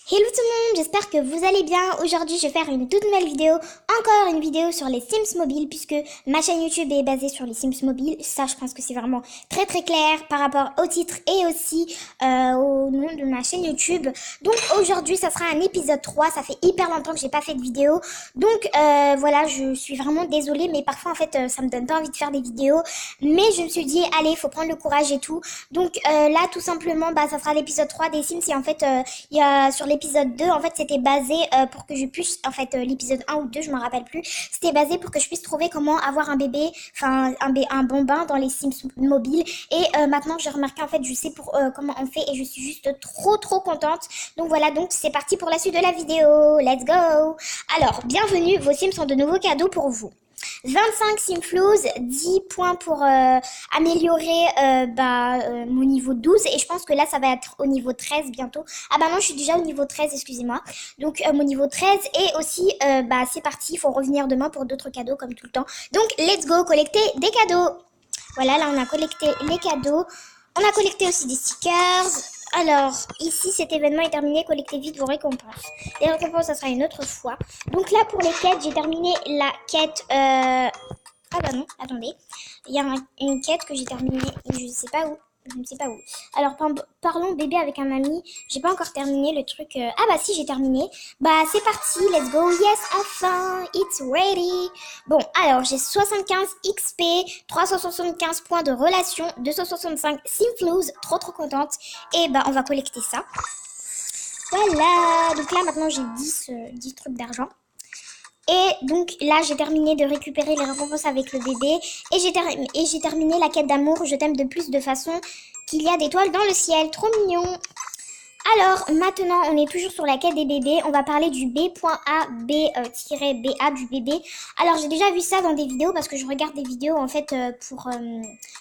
Hello tout le monde, j'espère que vous allez bien. Aujourd'hui, je vais faire une toute nouvelle vidéo, encore une vidéo sur les Sims mobiles, puisque ma chaîne YouTube est basée sur les Sims mobiles. Ça, je pense que c'est vraiment très très clair par rapport au titre et aussi au nom de ma chaîne YouTube. Donc aujourd'hui, ça sera un épisode 3. Ça fait hyper longtemps que j'ai pas fait de vidéo. Donc voilà, je suis vraiment désolée, mais parfois en fait, ça me donne pas envie de faire des vidéos. Mais je me suis dit, allez, il faut prendre le courage et tout. Donc là, tout simplement, ça sera l'épisode 3 des Sims. Et en fait, il y a sur l'épisode 2, en fait, c'était basé pour que je puisse, en fait, l'épisode 1 ou 2, je me rappelle plus, c'était basé pour que je puisse trouver comment avoir un bébé, enfin, un bon bain dans les Sims mobiles. Et maintenant, j'ai remarqué, en fait, je sais comment on fait et je suis juste trop contente. Donc voilà, donc c'est parti pour la suite de la vidéo. Let's go! Alors, bienvenue, vos Sims sont de nouveaux cadeaux pour vous. 25 Simflouz, 10 points pour améliorer mon niveau 12 et je pense que là ça va être au niveau 13 bientôt. Ah bah non, je suis déjà au niveau 13, excusez-moi. Donc mon niveau 13 et aussi c'est parti, il faut revenir demain pour d'autres cadeaux comme tout le temps. Donc let's go collecter des cadeaux. Voilà, là on a collecté les cadeaux. On a collecté aussi des stickers. Alors, ici, cet événement est terminé. Collectez vite vos récompenses. Les récompenses, ça sera une autre fois. Donc là, pour les quêtes, j'ai terminé la quête... Ah bah non, attendez. Il y a une quête que j'ai terminée, je ne sais pas où. Je ne sais pas où. Alors, parlons bébé avec un ami. J'ai pas encore terminé le truc. Ah bah si, j'ai terminé. Bah c'est parti, let's go. Yes, enfin, it's ready. Bon, alors j'ai 75 XP, 375 points de relation, 265 Simflouz. Trop contente. Et bah on va collecter ça. Voilà. Donc là maintenant j'ai 10 trucs d'argent. Et donc là, j'ai terminé de récupérer les récompenses avec le bébé. Et j'ai terminé la quête d'amour. Je t'aime de plus de façon qu'il y a d'étoiles dans le ciel. Trop mignon. Alors, maintenant, on est toujours sur la quête des bébés. On va parler du B.A, B-BA du bébé. Alors, j'ai déjà vu ça dans des vidéos parce que je regarde des vidéos, en fait,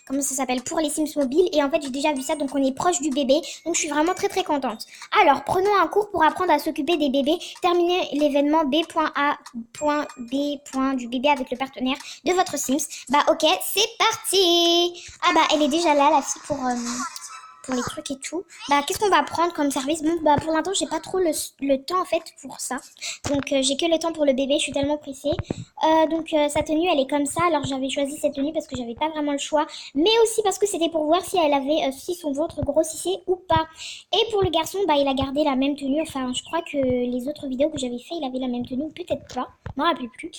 comment ça s'appelle, pour les Sims mobiles. Et en fait, j'ai déjà vu ça, donc on est proche du bébé. Donc, je suis vraiment très contente. Alors, prenons un cours pour apprendre à s'occuper des bébés. Terminez l'événement B.A.B. du bébé avec le partenaire de votre Sims. Bah, ok, c'est parti. Ah bah, elle est déjà là, la fille, pour les trucs et tout. Bah, qu'est-ce qu'on va prendre comme service? Bon, bah, pour l'instant, j'ai pas trop le temps, en fait, pour ça. Donc, j'ai que le temps pour le bébé, je suis tellement pressée. Sa tenue, elle est comme ça. Alors, j'avais choisi cette tenue parce que j'avais pas vraiment le choix. Mais aussi parce que c'était pour voir si elle avait, si son ventre grossissait ou pas. Et pour le garçon, bah, il a gardé la même tenue. Enfin, je crois que les autres vidéos que j'avais fait, il avait la même tenue, ou peut-être pas. Je m'en rappelle plus.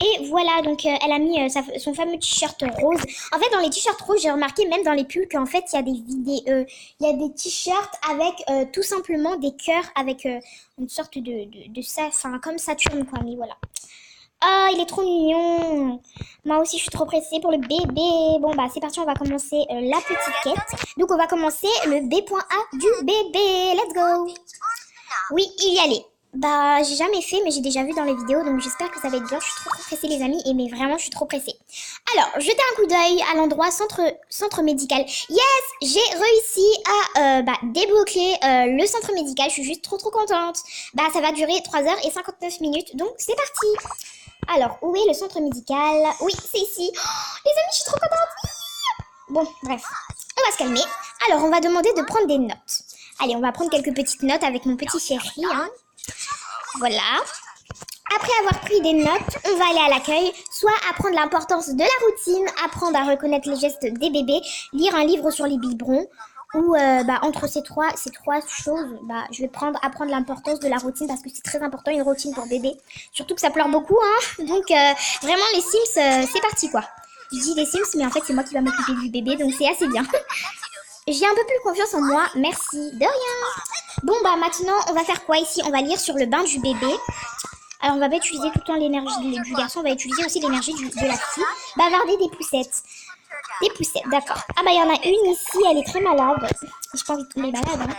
Et voilà, donc, elle a mis son fameux t-shirt rose. En fait, dans les t-shirts roses, j'ai remarqué, même dans les pulls, qu'en fait, il y a des vidéos... il y a des t-shirts avec tout simplement des cœurs avec une sorte de ça, enfin comme Saturne quoi, mais voilà. Ah, il est trop mignon. Moi aussi, je suis trop pressée pour le bébé. Bon, bah, c'est parti, on va commencer la petite quête. Donc, on va commencer le B.A du bébé. Let's go. Oui, il y allait. Bah, j'ai jamais fait, mais j'ai déjà vu dans les vidéos, donc j'espère que ça va être bien. Je suis trop pressée, les amis, mais vraiment, je suis trop pressée. Alors, jetez un coup d'œil à l'endroit centre médical. Yes, j'ai réussi à débloquer le centre médical. Je suis juste trop contente. Bah, ça va durer 3h59, donc c'est parti. Alors, où est le centre médical? Oui, c'est ici. Oh, les amis, je suis trop contente. Oui. Bon, bref, on va se calmer. Alors, on va demander de prendre des notes. Allez, on va prendre quelques petites notes avec mon petit chéri, hein. Voilà. Après avoir pris des notes, on va aller à l'accueil, soit apprendre l'importance de la routine, apprendre à reconnaître les gestes des bébés, lire un livre sur les biberons, ou entre ces trois choses, je vais apprendre l'importance de la routine parce que c'est très important une routine pour bébé. Surtout que ça pleure beaucoup, hein. Donc vraiment les Sims, c'est parti quoi. Je dis les Sims, mais en fait c'est moi qui va m'occuper du bébé, donc c'est assez bien. J'ai un peu plus confiance en moi, merci, de rien. Bon bah maintenant on va faire quoi ici? On va lire sur le bain du bébé. Alors on va pas utiliser tout le temps l'énergie du garçon, on va utiliser aussi l'énergie de la fille. Bavarder des poussettes. Des poussettes, d'accord. Ah bah il y en a une ici, elle est très malade. J'ai pas envie de tomber malade, hein.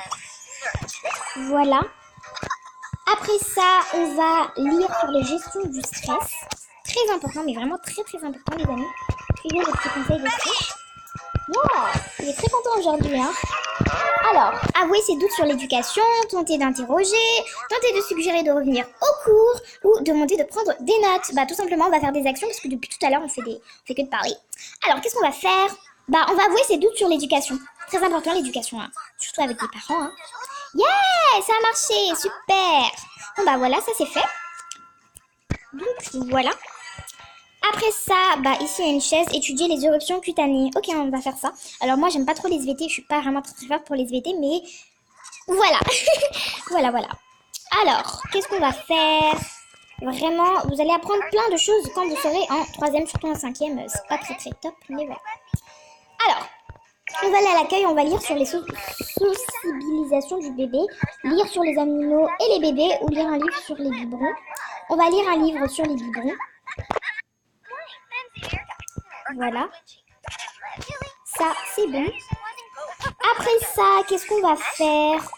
Voilà. Après ça, on va lire sur les gestions du stress. Très important, mais vraiment très important les amis. Suivez les petits conseils de stress. Wow, il est très content aujourd'hui, hein. Alors, avouer ses doutes sur l'éducation, tenter d'interroger, tenter de suggérer de revenir au cours ou demander de prendre des notes. Bah tout simplement, on va faire des actions parce que depuis tout à l'heure, on fait que de parler. Alors, qu'est-ce qu'on va faire? Bah, on va avouer ses doutes sur l'éducation. Très important l'éducation, hein. Surtout avec les parents, hein. Yeah, ça a marché, super. Bon bah voilà, ça c'est fait. Donc voilà. Après ça, bah ici il y a une chaise, étudier les éruptions cutanées. Ok, on va faire ça. Alors moi j'aime pas trop les SVT, je suis pas vraiment très forte pour les SVT, mais voilà. voilà. Alors, qu'est-ce qu'on va faire? Vraiment, vous allez apprendre plein de choses quand vous serez en troisième, surtout en cinquième. C'est pas très top, mais voilà. Alors, on va aller à l'accueil, on va lire sur les sensibilisations du bébé, lire sur les animaux et les bébés, ou lire un livre sur les biberons. On va lire un livre sur les biberons. Voilà. Ça, c'est bon. Après ça, qu'est-ce qu'on va faire?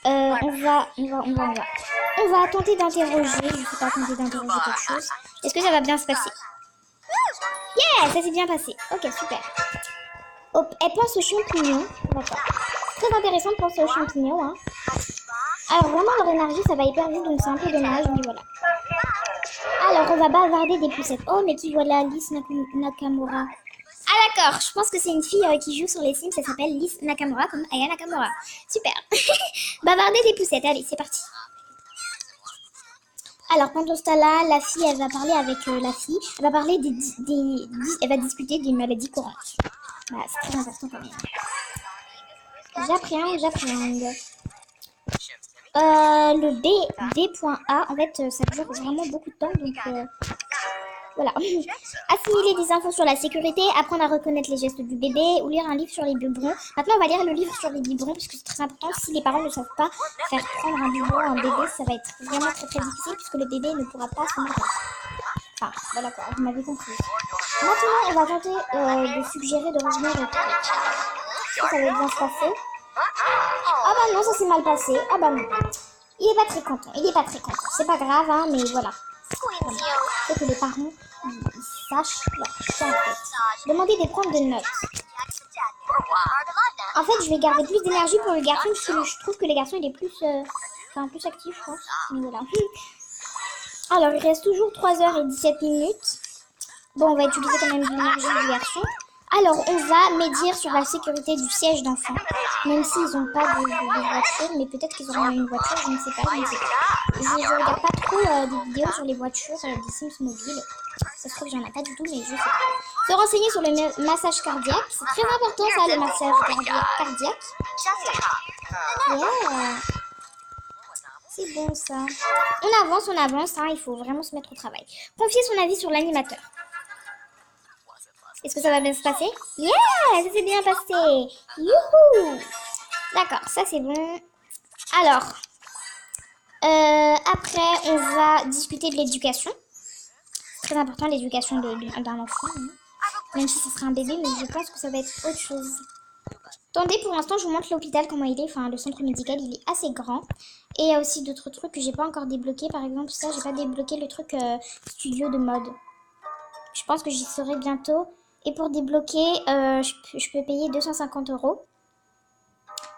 On va tenter d'interroger. Je sais pas, tenter d'interroger quelque chose. Est-ce que ça va bien se passer? Yeah, ça s'est bien passé. Ok, super. Hop, elle pense aux champignons. D'accord. Très intéressant de penser aux champignons. Hein. Alors vraiment, leur énergie, ça va hyper vite, donc c'est un peu dommage, mais voilà. Alors, on va bavarder des poussettes. Oh, mais qui voilà, Lys Nakamura. Ah d'accord, je pense que c'est une fille qui joue sur les Sims, elle s'appelle Lys Nakamura, comme Aya Nakamura. Super. Bavarder des poussettes, allez, c'est parti. Alors, pendant ce temps-là, la fille, elle va parler avec la fille. Elle va parler elle va discuter des maladies courantes. Bah, c'est très important quand même. J'appréhende. Le B.A, en fait, ça dure vraiment beaucoup de temps, donc voilà. Assimiler des infos sur la sécurité, apprendre à reconnaître les gestes du bébé ou lire un livre sur les biberons. Maintenant, on va lire le livre sur les biberons parce que c'est très important. Si les parents ne savent pas faire prendre un biberon à un bébé, ça va être vraiment très difficile puisque le bébé ne pourra pas se nourrir. Enfin, voilà quoi, vous m'avez compris. Maintenant, on va tenter de suggérer de revenir au truc. Ça va bien se passer. Ah bah non, ça s'est mal passé. Ah bah non. Il est pas très content. C'est pas grave, hein, mais voilà. Faut que les parents ils sachent leur champ en fait. Demandez des prendre de notes. En fait, je vais garder plus d'énergie pour le garçon parce que je trouve que les garçons il est plus, plus actif, je pense. Mais voilà. Alors, il reste toujours 3h17. Bon, on va utiliser quand même de l'énergie du garçon. Alors, on va médire sur la sécurité du siège d'enfant. Même s'ils n'ont pas de voiture, mais peut-être qu'ils auront une voiture, je ne sais pas. Je ne regarde pas trop des vidéos sur les voitures des Sims mobiles. Ça se trouve, j'en ai pas du tout, mais je sais pas. Se renseigner sur le massage cardiaque. C'est très important, ça, le massage cardiaque. Yeah. C'est bon, ça. On avance, hein, il faut vraiment se mettre au travail. Confier son avis sur l'animateur. Est-ce que ça va bien se passer? Yeah, ça s'est bien passé. Youhou. D'accord, ça c'est bon. Alors, après, on va discuter de l'éducation. C'est très important l'éducation d'un enfant. Hein. Même si ce sera un bébé, mais je pense que ça va être autre chose. Attendez, pour l'instant, je vous montre l'hôpital, comment il est. Enfin, le centre médical, il est assez grand. Et il y a aussi d'autres trucs que j'ai pas encore débloqués. Par exemple, ça, j'ai pas débloqué le truc studio de mode. Je pense que j'y serai bientôt. Et pour débloquer, je peux payer 250 €.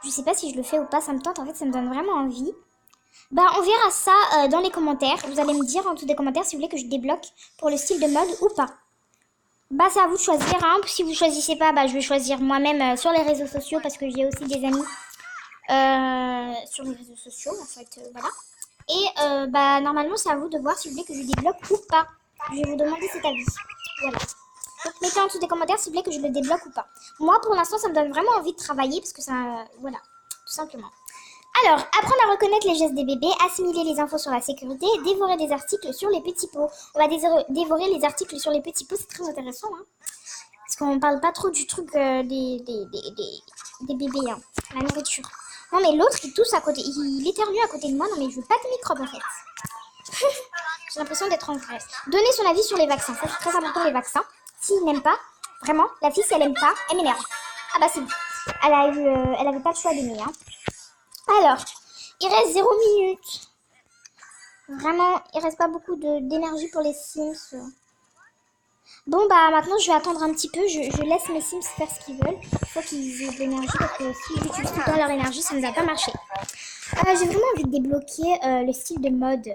Je sais pas si je le fais ou pas, ça me tente. En fait, ça me donne vraiment envie. Bah, on verra ça dans les commentaires. Vous allez me dire en dessous des commentaires si vous voulez que je débloque pour le style de mode ou pas. Bah, c'est à vous de choisir. Hein. Si vous choisissez pas, bah, je vais choisir moi-même sur les réseaux sociaux parce que j'ai aussi des amis sur les réseaux sociaux, en fait. Voilà. Et bah, normalement, c'est à vous de voir si vous voulez que je débloque ou pas. Je vais vous demander cet avis. Voilà. Donc, mettez en dessous des commentaires s'il vous plaît que je le débloque ou pas. Moi, pour l'instant, ça me donne vraiment envie de travailler parce que ça... voilà, tout simplement. Alors, apprendre à reconnaître les gestes des bébés, assimiler les infos sur la sécurité, dévorer des articles sur les petits pots. On va dévorer les articles sur les petits pots, c'est très intéressant. Hein, parce qu'on ne parle pas trop du truc des bébés, hein, la nourriture. Non, mais l'autre, il tousse à côté. Il éternue à côté de moi. Non, mais je veux pas de microbes, en fait. J'ai l'impression d'être en vrai. Donner son avis sur les vaccins. Ça, c'est très important, les vaccins. S'il n'aime pas, vraiment, la fille, si elle aime pas, elle m'énerve. Ah bah c'est bon. Elle avait pas le choix d'aimer. Hein. Alors, il reste 0 minutes. Vraiment, il reste pas beaucoup d'énergie pour les Sims. Bon bah maintenant je vais attendre un petit peu. Je laisse mes Sims faire ce qu'ils veulent. Il faut qu'ils aient de l'énergie parce que s'ils utilisent tout le temps leur énergie, ça ne va pas marcher. J'ai vraiment envie de débloquer le style de mode.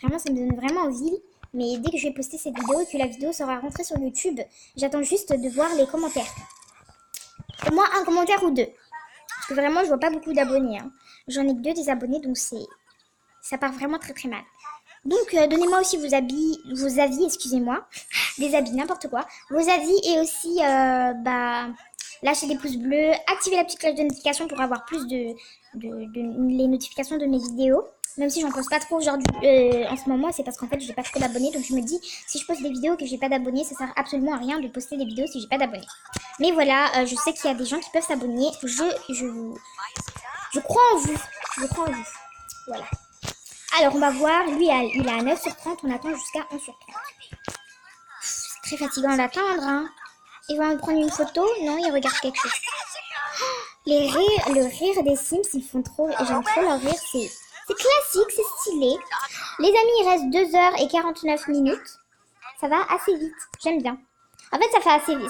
Vraiment, ça me donne vraiment envie. Mais dès que je vais poster cette vidéo et que la vidéo sera rentrée sur YouTube, j'attends juste de voir les commentaires. Au moins un commentaire ou deux. Parce que vraiment, je vois pas beaucoup d'abonnés. Hein. J'en ai que 2 des abonnés, donc ça part vraiment très très mal. Donc, donnez-moi aussi vos avis, excusez-moi, des habits, n'importe quoi. Vos avis et aussi, lâchez des pouces bleus, activez la petite cloche de notification pour avoir plus les notifications de mes vidéos. Même si j'en poste pas trop aujourd'hui, en ce moment, c'est parce qu'en fait, j'ai pas trop d'abonnés. Donc, je me dis, si je poste des vidéos et que j'ai pas d'abonnés, ça sert absolument à rien de poster des vidéos si j'ai pas d'abonnés. Mais voilà, je sais qu'il y a des gens qui peuvent s'abonner. Je crois en vous. Je crois en vous. Voilà. Alors, on va voir. Lui, il a 9 sur 30. On attend jusqu'à 11 sur 30. C'est très fatigant d'attendre. Hein. Il va me prendre une photo. Non, il regarde quelque chose. Le rire des Sims, ils font trop. J'aime trop leur rire. C'est classique, c'est stylé. Les amis, il reste 2h49 minutes. Ça va assez vite. J'aime bien. En fait,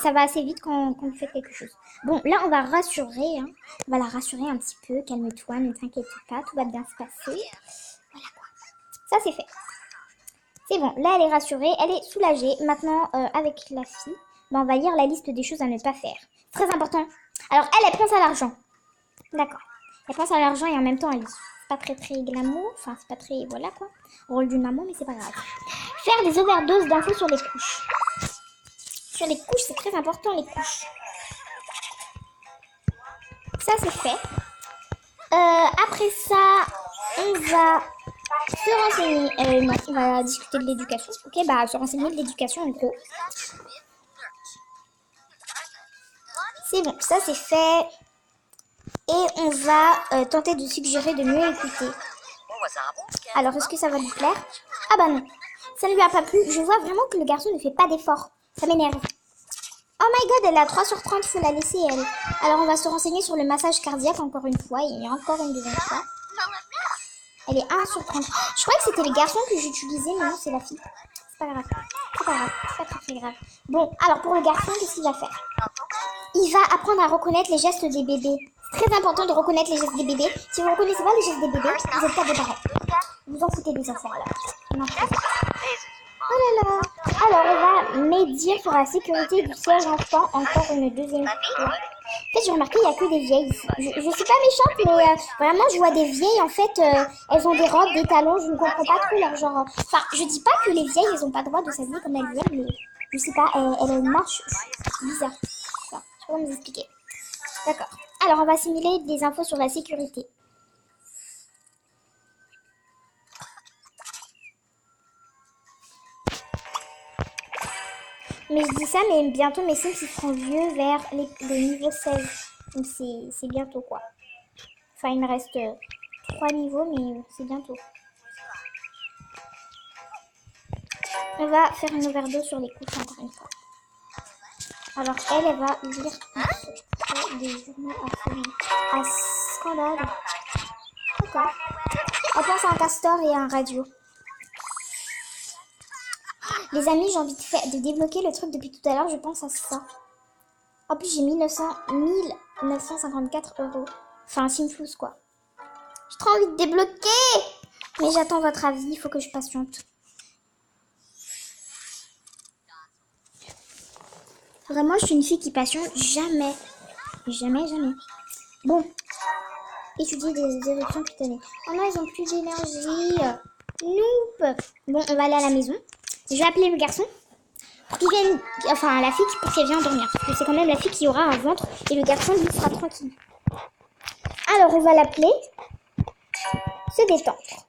ça va assez vite quand vous faites quelque chose. Bon, là, on va rassurer. Hein. On va la rassurer un petit peu. Calme-toi, ne t'inquiète pas. Tout va bien se passer. Voilà quoi. Ça, c'est fait. C'est bon. Là, elle est rassurée. Elle est soulagée. Maintenant, avec la fille, on va lire la liste des choses à ne pas faire. Très important. Alors, elle pense à l'argent. D'accord. Elle pense à l'argent et en même temps, elle lit. C'est pas très très glamour. Enfin, c'est pas très... Voilà quoi. Rôle d'une maman, mais c'est pas grave. Faire des overdoses d'infos sur les couches. Sur les couches, c'est très important, les couches. Ça, c'est fait. Après ça, on va se renseigner. Non, on va discuter de l'éducation. Ok, se renseigner de l'éducation, en gros. C'est bon, ça, c'est fait. Et on va tenter de suggérer de mieux écouter. Alors, est-ce que ça va lui plaire? Ah bah non, ça ne lui a pas plu. Je vois vraiment que le garçon ne fait pas d'effort. Ça m'énerve. Oh my god, elle a 3 sur 30, faut la laisser elle. Alors on va se renseigner sur le massage cardiaque encore une fois et encore une deuxième fois. Elle est 1 sur 30. Je croyais que c'était les garçons que j'utilisais, mais non, c'est la fille. C'est pas grave. C'est pas grave. C'est pas très très grave. Bon, alors pour le garçon, qu'est-ce qu'il va faire? Il va apprendre à reconnaître les gestes des bébés. C'est très important de reconnaître les gestes des bébés. Si vous ne reconnaissez pas les gestes des bébés, vous n'êtes pas des parents. Vous en foutez des enfants alors. Non, oh là là. Alors, on va médire sur la sécurité du siège enfant encore une deuxième fois. En fait, j'ai remarqué, il n'y a que des vieilles ici. Je suis pas méchante, mais vraiment, je vois des vieilles, en fait, elles ont des robes, des talons, je ne comprends pas trop leur genre. Enfin, je dis pas que les vieilles, elles n'ont pas le droit de s'habiller comme elles veulent, mais je sais pas, elles ont une marche bizarre. Enfin, je peux pas vous expliquer. D'accord. Alors, on va simuler des infos sur la sécurité. Mais je dis ça, mais bientôt mes Sims ils seront vieux vers le niveau 16. Donc c'est bientôt quoi. Enfin, il me reste 3 niveaux, mais c'est bientôt. On va faire une overdose sur les couches encore une fois. Alors elle va lire des journaux à scandale. D'accord. Elle pense à un castor et à un radio. Les amis, j'ai envie de débloquer le truc depuis tout à l'heure, je pense à ça. En plus, j'ai 1954 euros. Enfin, un Simflous, quoi. J'ai trop envie de débloquer. Mais j'attends votre avis, il faut que je patiente. Vraiment, je suis une fille qui patiente jamais. Jamais, jamais. Bon. Étudier des éruptions cutanées. Oh non, ils ont plus d'énergie. Nope. Bon, on va aller à la maison. Je vais appeler le garçon. Pour qu'il vienne... Enfin, la fille pour qu'elle vienne dormir. Parce que c'est quand même la fille qui aura un ventre. Et le garçon, lui, sera tranquille. Alors, on va l'appeler. Se détendre.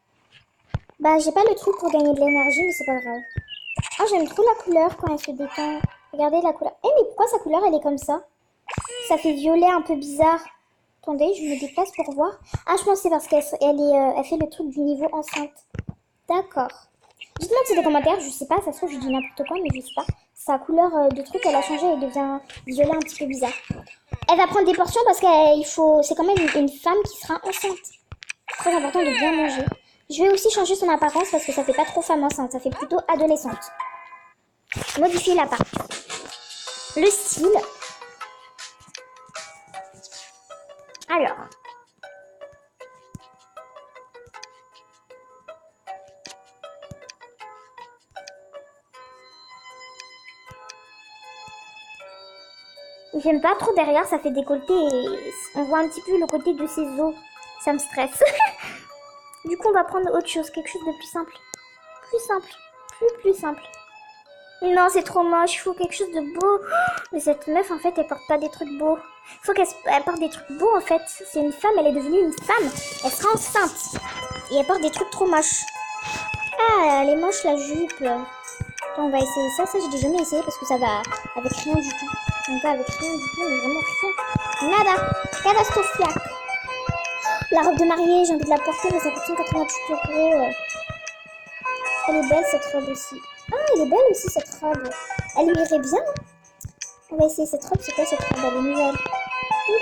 Bah, j'ai pas le truc pour gagner de l'énergie, mais c'est pas grave. Ah, j'aime trop la couleur quand elle se détend. Regardez la couleur. Eh, mais pourquoi sa couleur, elle est comme ça? Ça fait violet un peu bizarre. Attendez, je me déplace pour voir. Ah, je pense que c'est parce qu'elle elle fait le truc du niveau enceinte. D'accord. Dites-moi dans les commentaires, je sais pas, ça se trouve, je dis n'importe quoi, mais je sais pas. Sa couleur de truc, elle a changé, elle devient violet un petit peu bizarre. Elle va prendre des portions parce qu'il faut... C'est quand même une femme qui sera enceinte. Très important de bien manger. Je vais aussi changer son apparence parce que ça fait pas trop femme enceinte, ça fait plutôt adolescente. Modifier l'apparence. Le style. Alors. J'aime pas trop derrière, ça fait décolleté et on voit un petit peu le côté de ses os. Ça me stresse. Du coup, on va prendre autre chose, quelque chose de plus simple. Plus simple. Plus simple. Non, c'est trop moche, il faut quelque chose de beau. Mais cette meuf, en fait, elle porte pas des trucs beaux. Il faut qu'elle porte des trucs beaux, en fait. C'est une femme, elle est devenue une femme. Elle sera enceinte. Et elle porte des trucs trop moches. Ah, elle est moche, la jupe. Attends, on va essayer ça. Ça, j'ai jamais essayé parce que ça va avec rien du tout. Ça va avec rien du tout, mais vraiment rien. Nada. Catastrophique. La robe de mariée, j'ai envie de la porter, mais ça coûte 188 €. Elle est belle, cette robe aussi. Ah, elle est belle aussi, cette robe. Elle lui irait bien. On va essayer cette robe. C'est quoi cette robe? Elle est nouvelle.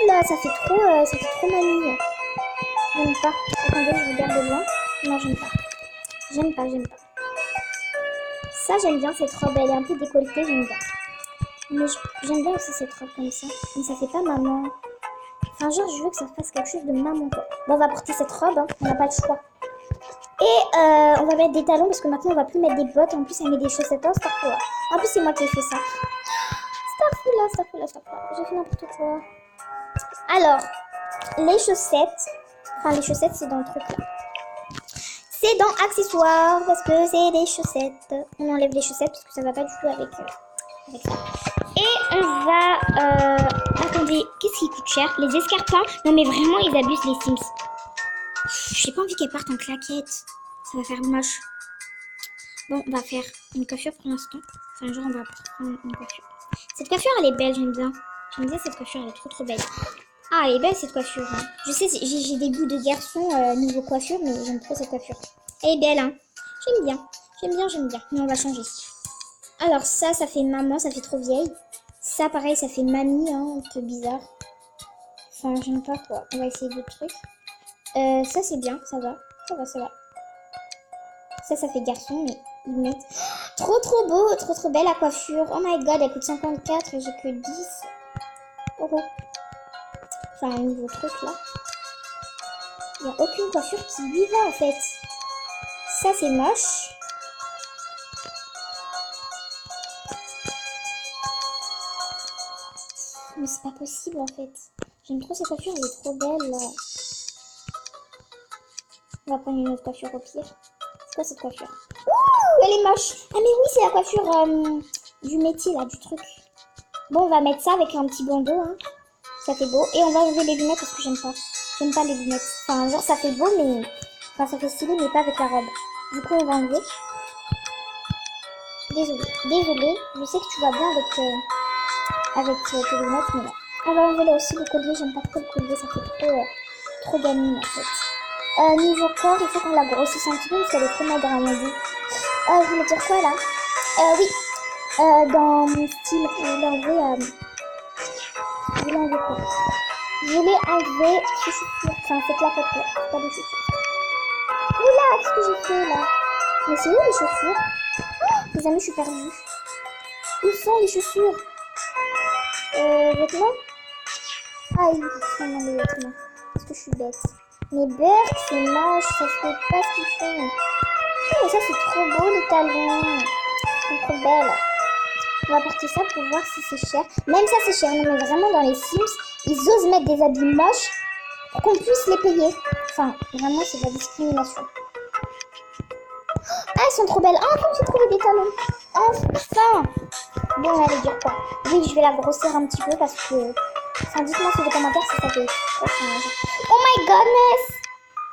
Oula, ça fait trop mamie. J'aime pas. Attendez, je regarde de loin. Non, j'aime pas. J'aime pas. Ça, j'aime bien cette robe. Elle est un peu décolletée, j'aime bien. Mais j'aime bien aussi cette robe comme ça. Mais ça fait pas maman. Enfin, genre, je veux que ça fasse quelque chose de maman, quoi. Bon, on va porter cette robe, hein. On n'a pas le choix. Et on va mettre des talons parce que maintenant, on va plus mettre des bottes. En plus, elle met des chaussettes. En plus, c'est moi qui ai fait ça. Starfoula. J'ai fait n'importe quoi. Alors, les chaussettes. Enfin, les chaussettes, c'est dans le truc là. C'est dans accessoires parce que c'est des chaussettes. On enlève les chaussettes parce que ça va pas du tout avec ça. Et on va... Attendez, qu'est-ce qui coûte cher? Les escarpins. Non mais vraiment, ils abusent les Sims. J'ai pas envie qu'elles partent en claquettes. Ça va faire moche. Bon, on va faire une coiffure pour l'instant. Enfin, genre, on va prendre une coiffure. Cette coiffure, elle est belle, j'aime bien. J'aime bien cette coiffure, elle est trop belle. Ah, elle est belle cette coiffure. Hein. Je sais, j'ai des goûts de garçon niveau coiffure, mais j'aime trop cette coiffure. Elle est belle, hein. J'aime bien. Mais on va changer. Alors ça fait maman, ça fait trop vieille. Ça, pareil, ça fait mamie, hein, un peu bizarre. Enfin, j'aime pas quoi. On va essayer d'autres trucs. Ça, c'est bien, ça va. Ça fait garçon, mais ils mettent... Trop beau, trop belle la coiffure. Oh my god, elle coûte 54 et j'ai que 10 €. Enfin, un nouveau truc là. Il n'y a aucune coiffure qui lui va en fait. Ça, c'est moche. Mais c'est pas possible en fait. J'aime trop cette coiffure, elle est trop belle là. On va prendre une autre coiffure au pire. C'est quoi cette coiffure? Ouh, elle est moche. Ah mais oui, c'est la coiffure du métier là, du truc. Bon, on va mettre ça avec un petit bandeau. Hein. Ça fait beau. Et on va enlever les lunettes parce que j'aime pas. J'aime pas les lunettes. Enfin, genre ça fait beau mais... Enfin, ça fait stylé mais pas avec la robe. Du coup, on va enlever. Désolée. Je sais que tu vas bien avec tes lunettes, mais non. On va enlever là aussi le collier. J'aime pas trop le collier. Ça fait trop gamine en fait. Niveau corps, il faut qu'on la grossisse un petit peu parce qu'elle est trop maigre à mon goût. Je voulais dire quoi là? Oui. Dans mon style, je voulais enlever quoi? Je voulais enlever ses chaussures. Enfin, c'est claquettes là. C'est pas des chaussures. Oula, qu'est-ce que j'ai fait là? Mais c'est où les chaussures? Oh, les amis, je suis perdue. Où sont les chaussures? Vêtements? Ah, ils sont dans les vêtements. Est-ce que je suis bête? Mais Burke, c'est moche, ça se fait pas ce qu'ils font. Oh, mais ça, c'est trop beau, les talons. Ils sont trop belles. On va porter ça pour voir si c'est cher. Même ça, c'est cher. Non, mais vraiment, dans les Sims, ils osent mettre des habits moches pour qu'on puisse les payer. Enfin, vraiment, c'est de la discrimination. Ah, elles sont trop belles. Ah, j'ai trouvé des talons. Enfin. Bon, on allait dire quoi? Oui, je vais la grossir un petit peu parce que... Enfin, dites-moi sur les commentaires si ça fait trop change. Oh my godness!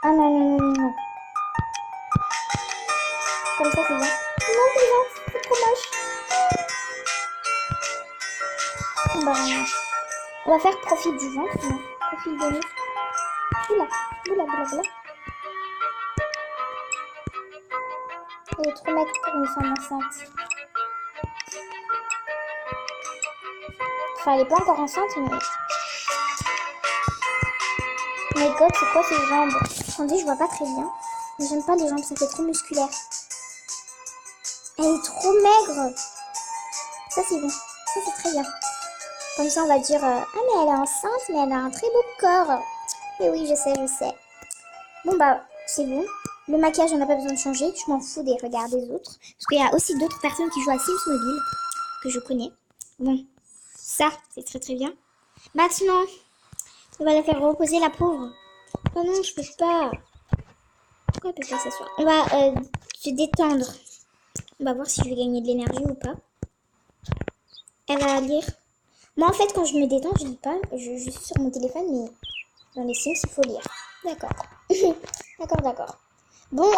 Ah non. Comme ça, c'est bien. Non, c'est trop moche. On va faire profil du ventre. Non, profil des muscles. Oula. Elle est trop maigre pour une femme enceinte. Enfin, elle est pas encore enceinte, mais... My god, c'est quoi ces jambes? Attendez, je vois pas très bien. Mais j'aime pas les jambes, ça fait trop musculaire. Elle est trop maigre. Ça, c'est bon. Ça, c'est très bien. Comme ça, on va dire... Ah, mais elle est enceinte, mais elle a un très beau corps. Et oui, je sais. Bon, bah, c'est bon. Le maquillage, on n'a pas besoin de changer. Je m'en fous des regards des autres. Parce qu'il y a aussi d'autres personnes qui jouent à Sims Mobile. Que je connais. Bon. Ça, c'est très très bien. Maintenant, on va la faire reposer la pauvre. Oh non, je peux pas. Pourquoi elle peut pas s'asseoir? On va se détendre. On va voir si je vais gagner de l'énergie ou pas. Elle va lire. Moi, en fait, quand je me détends, je lis pas. Je suis sur mon téléphone, mais dans les Sims, il faut lire. D'accord. D'accord. Bon,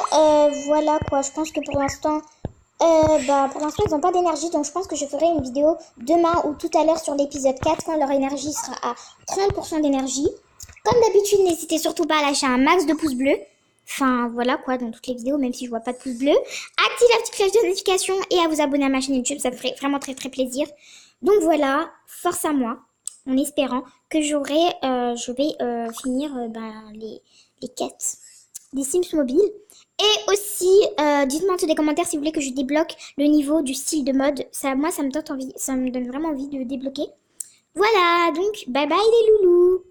voilà quoi. Je pense que pour l'instant, ils n'ont pas d'énergie. Donc, je pense que je ferai une vidéo demain ou tout à l'heure sur l'épisode 4 quand leur énergie sera à 30% d'énergie. Comme d'habitude, n'hésitez surtout pas à lâcher un max de pouces bleus. Enfin, voilà quoi, dans toutes les vidéos, même si je vois pas de pouces bleus. Activez la petite cloche de notification et à vous abonner à ma chaîne YouTube, ça me ferait vraiment très très plaisir. Donc voilà, force à moi, en espérant que je vais finir les quêtes des Sims mobiles. Et aussi, dites-moi en dessous des commentaires si vous voulez que je débloque le niveau du style de mode. Moi, ça me donne vraiment envie de débloquer. Voilà, donc bye bye les loulous.